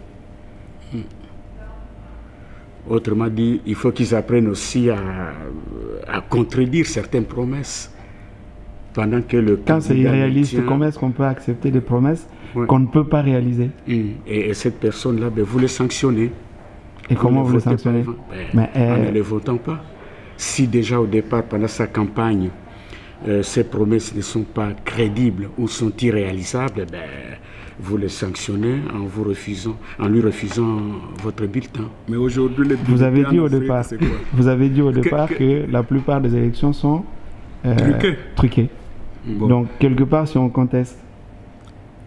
Speaker 1: Autrement dit, il faut qu'ils apprennent aussi à contredire certaines promesses. Pendant que
Speaker 3: quand c'est irréaliste, comment est-ce qu'on peut accepter des promesses qu'on ne peut pas réaliser?
Speaker 1: Et cette personne-là, vous les sanctionnez.
Speaker 3: Et comment vous les sanctionnez?
Speaker 1: En ne les votant pas. Si déjà au départ, pendant sa campagne, ces promesses ne sont pas crédibles ou sont irréalisables, ben, vous le sanctionnez en lui refusant votre bulletin.
Speaker 2: Mais aujourd'hui,
Speaker 3: vous avez dit au départ, que la plupart des élections sont truquées. Bon. Donc, quelque part, si on conteste...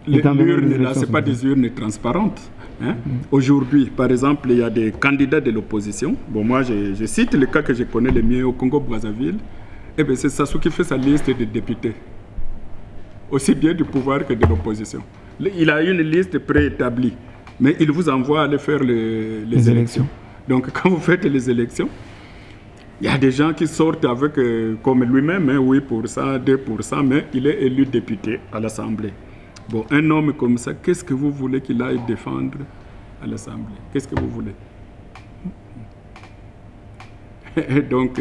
Speaker 2: L'urne, là, ce n'est pas des urnes transparentes. Hein? Aujourd'hui, par exemple, il y a des candidats de l'opposition. Bon, moi, je cite le cas que je connais le mieux au Congo-Brazzaville. Eh bien, c'est Sassou qui fait sa liste de députés. Aussi bien du pouvoir que de l'opposition. Il a une liste préétablie, mais il vous envoie aller faire les élections. Donc, quand vous faites les élections, il y a des gens qui sortent avec, comme lui-même, hein, 8%, 2%, mais il est élu député à l'Assemblée. Bon, un homme comme ça, qu'est-ce que vous voulez qu'il aille défendre à l'Assemblée? Qu'est-ce que vous voulez? Donc,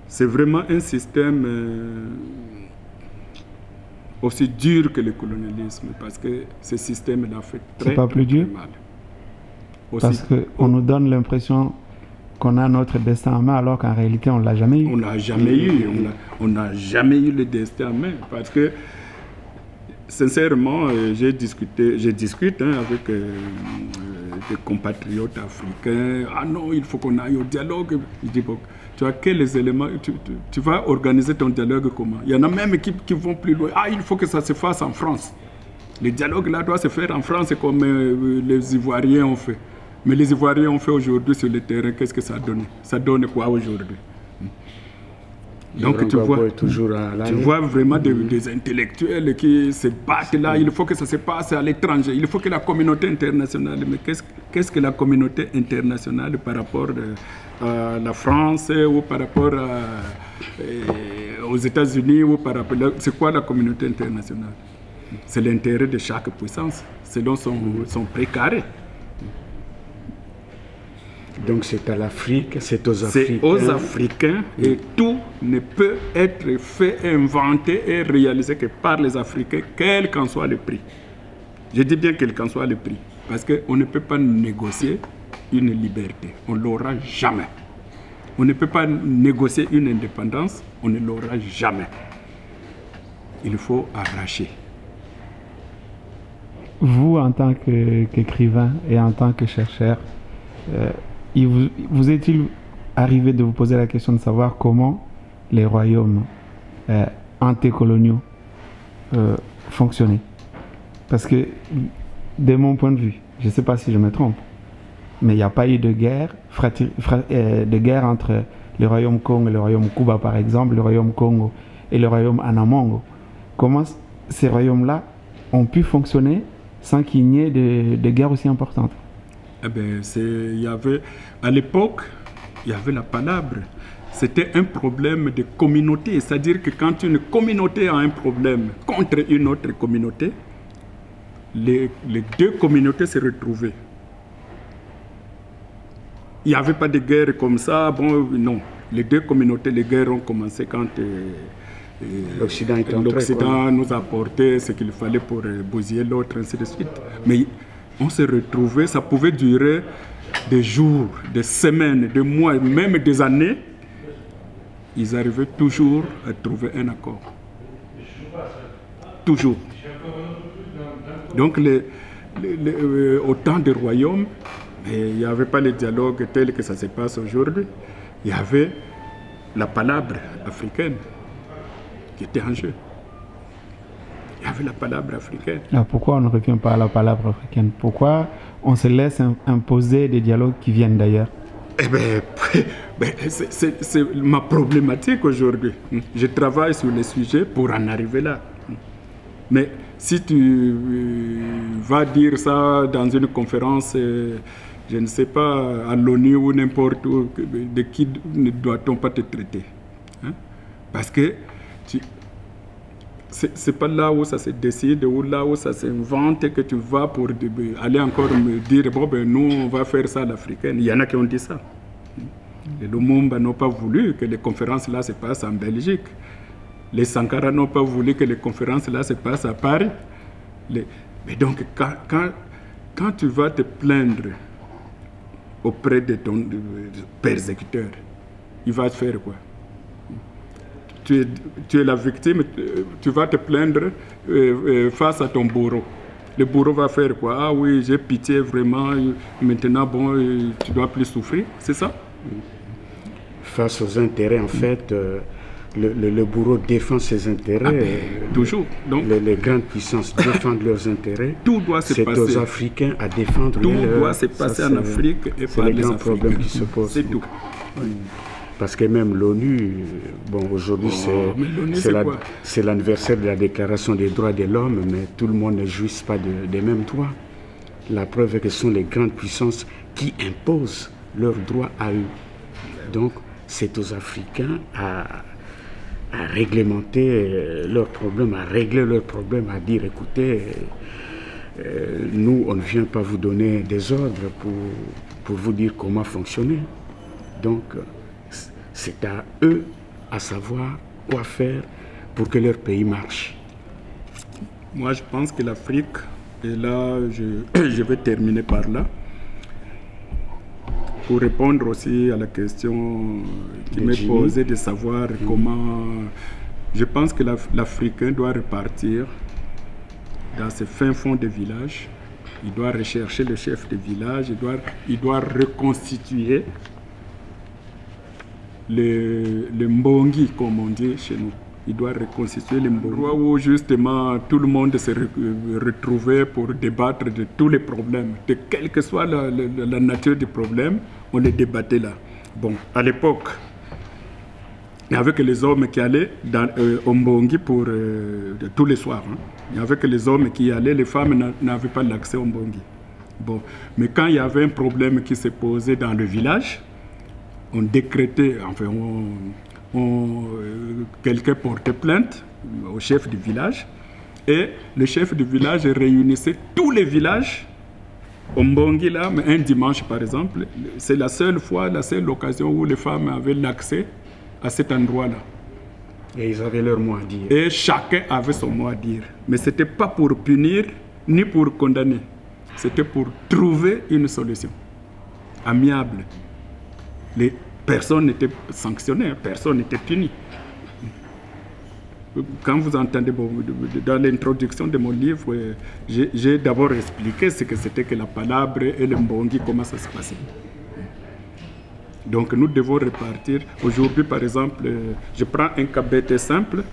Speaker 2: c'est vraiment un système aussi dur que le colonialisme, parce que ce système-là fait très,
Speaker 3: pas plus dur
Speaker 2: mal.
Speaker 3: Parce qu'on nous donne l'impression qu'on a notre destin en main, alors qu'en réalité, on ne l'a jamais eu.
Speaker 2: On n'a jamais eu. On n'a jamais eu le destin en main, parce que sincèrement, je discute avec des compatriotes africains. Ah non, il faut qu'on aille au dialogue. Je dis, bon, tu as quels éléments, tu vas organiser ton dialogue comment? Il y en a même qui vont plus loin. Ah, il faut que ça se fasse en France. Le dialogue là doit se faire en France comme les Ivoiriens ont fait. Mais les Ivoiriens ont fait aujourd'hui sur le terrain, qu'est-ce que ça a donné? Ça donne quoi aujourd'hui? Donc tu vois vraiment des intellectuels qui se battent là. Il faut que ça se passe à l'étranger. Il faut que la communauté internationale... Mais qu'est-ce que la communauté internationale par rapport à la France ou par rapport aux États-Unis ou par rapport... C'est quoi la communauté internationale? C'est l'intérêt de chaque puissance, selon son précaré.
Speaker 1: Donc c'est à l'Afrique, c'est aux Africains.
Speaker 2: C'est aux Africains et tout ne peut être fait, inventé et réalisé que par les Africains, quel qu'en soit le prix. Je dis bien quel qu'en soit le prix, parce qu'on ne peut pas négocier une liberté, on ne l'aura jamais. On ne peut pas négocier une indépendance, on ne l'aura jamais. Il faut arracher.
Speaker 3: Vous, en tant qu'écrivain et en tant que chercheur, vous est-il arrivé de vous poser la question de savoir comment les royaumes antécoloniaux fonctionnaient? Parce que, de mon point de vue, je ne sais pas si je me trompe, mais il n'y a pas eu de guerre, entre le royaume Congo et le royaume Cuba, par exemple, le royaume Congo et le royaume Anamongo. Comment ces royaumes-là ont pu fonctionner sans qu'il n'y ait de guerre aussi importante?
Speaker 2: Eh bien, à l'époque, il y avait la palabre. C'était un problème de communauté. C'est-à-dire que quand une communauté a un problème contre une autre communauté, les deux communautés se retrouvaient. Il n'y avait pas de guerre comme ça. Bon, non. Les deux communautés, les guerres ont commencé quand l'Occident nous a apporté ce qu'il fallait pour bousiller l'autre, ainsi de suite. Mais on se retrouvait, ça pouvait durer des jours, des semaines, des mois, même des années. Ils arrivaient toujours à trouver un accord. Toujours. Donc, au temps des royaumes, il n'y avait pas le dialogue tel que ça se passe aujourd'hui. Il y avait la palabre africaine qui était en jeu. Il y avait la palabre africaine.
Speaker 3: Alors pourquoi on ne revient pas à la palabre africaine? Pourquoi on se laisse imposer des dialogues qui viennent d'ailleurs?
Speaker 2: Eh bien, c'est ma problématique aujourd'hui. Je travaille sur le sujet pour en arriver là. Mais si tu vas dire ça dans une conférence, je ne sais pas, à l'ONU ou n'importe où, de qui ne doit-on pas te traiter? Hein? Parce que c'est pas là où ça se décide ou là où ça s'invente que tu vas pour aller encore me dire, bon, ben, nous, on va faire ça à l'africaine. Il y en a qui ont dit ça. Les Lumumba n'ont pas voulu que les conférences là se passent en Belgique. Les Sankara n'ont pas voulu que les conférences là se passent à Paris. Mais donc, quand tu vas te plaindre auprès de ton persécuteur, il va te faire quoi? tu es la victime, tu vas te plaindre face à ton bourreau. Le bourreau va faire quoi? Ah oui, j'ai pitié vraiment, maintenant, bon, tu dois plus souffrir, c'est ça?
Speaker 1: Face aux intérêts, en fait, le bourreau défend ses intérêts.
Speaker 2: Toujours. Donc,
Speaker 1: les grandes puissances défendent leurs intérêts.
Speaker 2: Tout doit se passer.
Speaker 1: C'est aux Africains à défendre
Speaker 2: leurs intérêts. Tout doit se passer en Afrique et par les Africains. C'est les grands problèmes qui se posent. C'est tout.
Speaker 1: Oui. Parce que même l'ONU, bon, aujourd'hui c'est l'anniversaire de la Déclaration des droits de l'homme, mais tout le monde ne jouit pas des mêmes droits. La preuve est que ce sont les grandes puissances qui imposent leurs droits à eux. Donc, c'est aux Africains à réglementer leurs problèmes, à régler leurs problèmes, à dire, écoutez, nous, on ne vient pas vous donner des ordres pour vous dire comment fonctionner. Donc, c'est à eux à savoir quoi faire pour que leur pays marche.
Speaker 2: Moi, je pense que l'Afrique, et là, je vais terminer par là, pour répondre aussi à la question qui m'est posée de savoir comment... Je pense que l'Africain doit repartir dans ce fin fond de village. Il doit rechercher le chef de village, il doit reconstituer le Mbongi, comme on dit chez nous. Il doit reconstituer le Mbongi. Où justement tout le monde se retrouvait pour débattre de tous les problèmes. De quelle que soit la nature du problème, on les débattait là. Bon, à l'époque, il n'y avait que les hommes qui allaient au Mbongi pour tous les soirs. Hein. Il n'y avait que les hommes qui y allaient, les femmes n'avaient pas l'accès au Mbongi. Bon, mais quand il y avait un problème qui se posait dans le village, on décrétait, enfin, quelqu'un portait plainte au chef du village et le chef du village réunissait tous les villages au Mbongi là, mais un dimanche par exemple. C'est la seule fois, la seule occasion où les femmes avaient l'accès à cet endroit-là.
Speaker 1: Et ils avaient leur mot à dire.
Speaker 2: Et chacun avait son mot à dire. Mais ce n'était pas pour punir ni pour condamner. C'était pour trouver une solution amiable. Personne n'était sanctionné, personne n'était puni. Quand vous entendez, dans l'introduction de mon livre, j'ai d'abord expliqué ce que c'était que la palabre et le Mbongi, comment ça se passait. Donc nous devons repartir. Aujourd'hui, par exemple, je prends un cas bête et simple,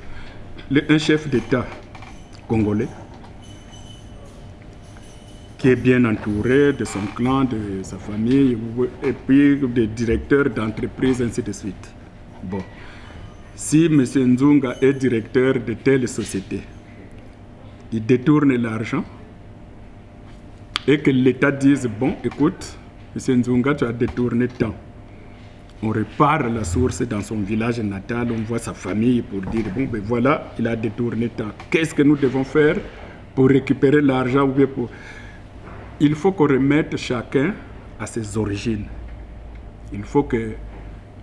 Speaker 2: un chef d'État congolais, qui est bien entouré de son clan, de sa famille, et puis des directeurs d'entreprise, ainsi de suite. Bon. Si M. Nzunga est directeur de telle société, il détourne l'argent, et que l'État dise, bon, écoute, M. Nzunga, tu as détourné tant. On repart à la source dans son village natal, on voit sa famille pour dire, bon, ben voilà, il a détourné tant. Qu'est-ce que nous devons faire pour récupérer l'argent ou bien pour... Il faut qu'on remette chacun à ses origines. Il faut que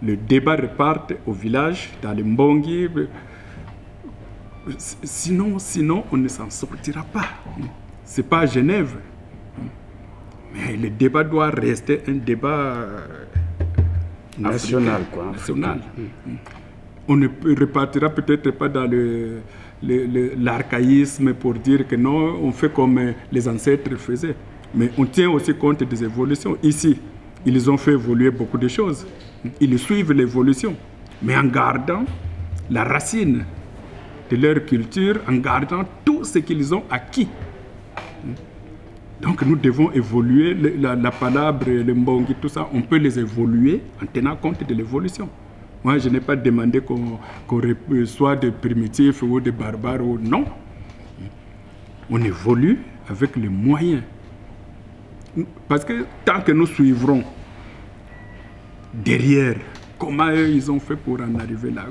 Speaker 2: le débat reparte au village, dans les Mbongi. Sinon, on ne s'en sortira pas. Ce n'est pas à Genève. Mais le débat doit rester un débat
Speaker 1: national.
Speaker 2: National. On ne repartira peut-être pas dans l'archaïsme pour dire que non, on fait comme les ancêtres faisaient. Mais on tient aussi compte des évolutions. Ici, ils ont fait évoluer beaucoup de choses. Ils suivent l'évolution, mais en gardant la racine de leur culture, en gardant tout ce qu'ils ont acquis. Donc nous devons évoluer, la palabre, le Mbongi, tout ça, on peut les évoluer en tenant compte de l'évolution. Moi, je n'ai pas demandé qu'on soit des primitifs ou des barbares, ou non. On évolue avec les moyens. Parce que tant que nous suivrons derrière comment eux, ils ont fait pour en arriver là,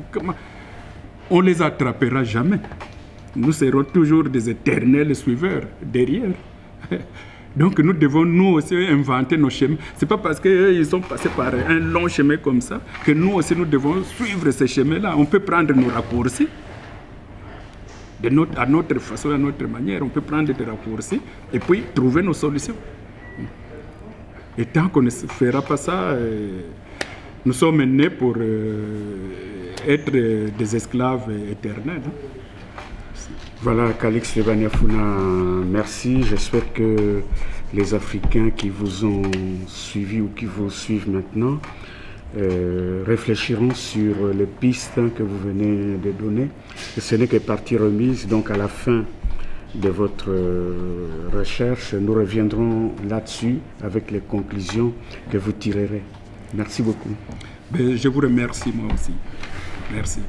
Speaker 2: on ne les attrapera jamais. Nous serons toujours des éternels suiveurs derrière. Donc nous devons nous aussi inventer nos chemins. Ce n'est pas parce qu'ils sont passés par un long chemin comme ça que nous aussi nous devons suivre ces chemins-là. On peut prendre nos raccourcis. À notre façon, à notre manière, on peut prendre des raccourcis et puis trouver nos solutions. Et tant qu'on ne fera pas ça, nous sommes nés pour être des esclaves éternels.
Speaker 1: Voilà, Calixte Baniafuna, merci. J'espère que les Africains qui vous ont suivi ou qui vous suivent maintenant réfléchiront sur les pistes que vous venez de donner. Et ce n'est que partie remise, donc à la fin de votre recherche, nous reviendrons là-dessus avec les conclusions que vous tirerez. Merci beaucoup.
Speaker 2: Je vous remercie moi aussi. Merci.